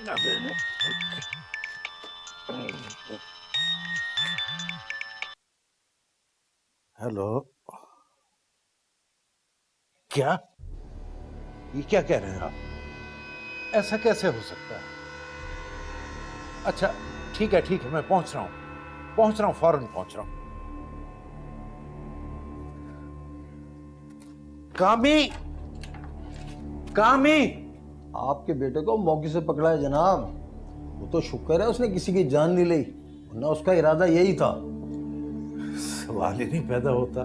Hello. क्या? ये क्या कह रहे हैं आप? ऐसा कैसे हो सकता है? अच्छा, ठीक है, मैं पहुंच रहा हूं, फौरन पहुंच रहा हूं। कामी, कामी। आपके बेटे को मौके से पकड़ा है जनाब। वो तो शुक्र है उसने किसी की जान नहीं ली, वरना उसका इरादा यही था। सवाल ही नहीं पैदा होता।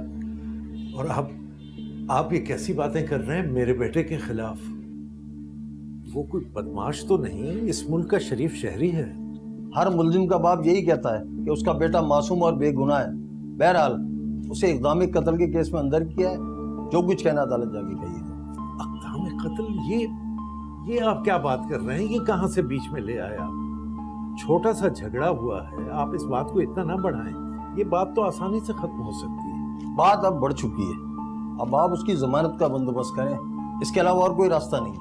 और आप ये कैसी बातें कर रहे हैं मेरे बेटे के खिलाफ? वो कोई बदमाश तो नहीं, इस मुल्क का शरीफ शहरी है। हर मुल्जिम का बाप यही कहता है कि उसका बेटा मासूम और बेगुनाह है। बहरहाल उसे इक़दामी कत्ल के केस में अंदर किया है। जो कुछ कहना अदालत जाके कहिएगा। इक़दामी कत्ल? ये आप क्या बात कर रहे हैं? ये कहां से बीच में ले आया? छोटा सा झगड़ा हुआ है, आप इस बात को इतना ना बढ़ाएं। ये बात तो आसानी से खत्म हो सकती है। बात अब बढ़ चुकी है। अब आप उसकी जमानत का बंदोबस्त करें, इसके अलावा और कोई रास्ता नहीं है।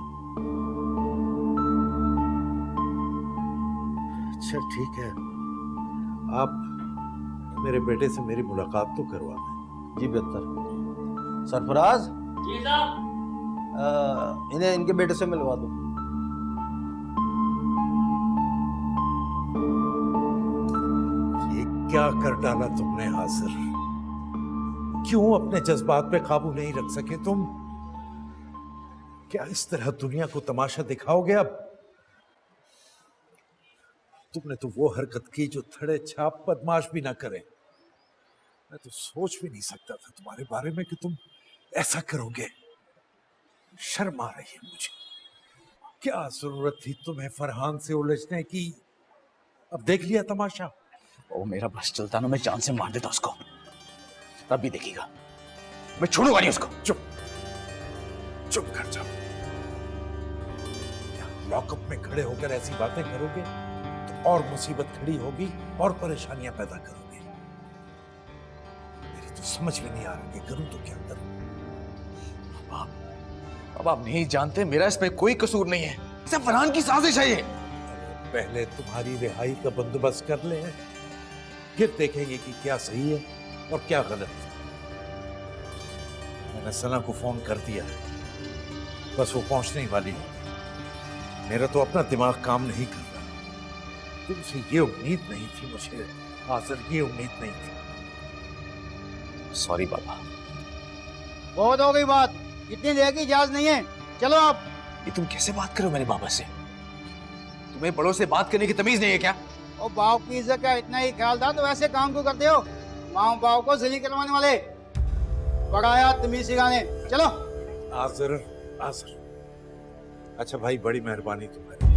अच्छा ठीक है, आप मेरे बेटे से मेरी मुलाकात तो करवा दें। जी बेहतर। सरफराज जी साहब। इन्हें इनके बेटे से मिलवा दो। ये क्या कर डाला तुमने हासिर? क्यों अपने जज्बात पे काबू नहीं रख सके तुम? क्या इस तरह दुनिया को तमाशा दिखाओगे अब? तुमने तो वो हरकत की जो थड़े छाप बदमाश भी ना करे। मैं तो सोच भी नहीं सकता था तुम्हारे बारे में कि तुम ऐसा करोगे। शर्म आ रही है मुझे। क्या जरूरत थी तुम्हें फरहान से उलझने की? अब देख लिया तमाशा। ओ मेरा बस चलता ना, मैं जान से मार देता उसको। तब भी देखिएगा, मैं छोड़ूंगा नहीं उसको। चुप कर जाओ। लॉकअप में खड़े होकर ऐसी बातें करोगे तो और मुसीबत खड़ी होगी और परेशानियां पैदा करोगे। मेरी तो समझ में नहीं आ रहा कि करूं तो क्या करूं। अब आप नहीं जानते, मेरा इसमें कोई कसूर नहीं है। सिर्फ फरहान की साजिश है ये। पहले तुम्हारी रिहाई का बंदोबस्त कर ले, फिर देखेंगे कि क्या सही है और क्या गलत। मैंने सना को फोन कर दिया है, बस वो पहुंचने ही वाली है। मेरा तो अपना दिमाग काम नहीं कर रहा। तुमसे ये उम्मीद नहीं थी मुझे हासिर, ये उम्मीद नहीं थी। सॉरी बाबा। बहुत हो गई बात, इतनी देर की इजाजत नहीं है। चलो आप। ये तुम कैसे बात करो मेरे बाबा से? तुम्हें बड़ों से बात करने की तमीज नहीं है क्या? और बाप की इज्जत का इतना ही ख्याल था तो वैसे काम क्यों करते हो? माँ बाप को जलील करवाने वाले। पढ़ाया तमीज सिखाने। चलो। हासिर, अच्छा भाई, बड़ी मेहरबानी तुम्हारी।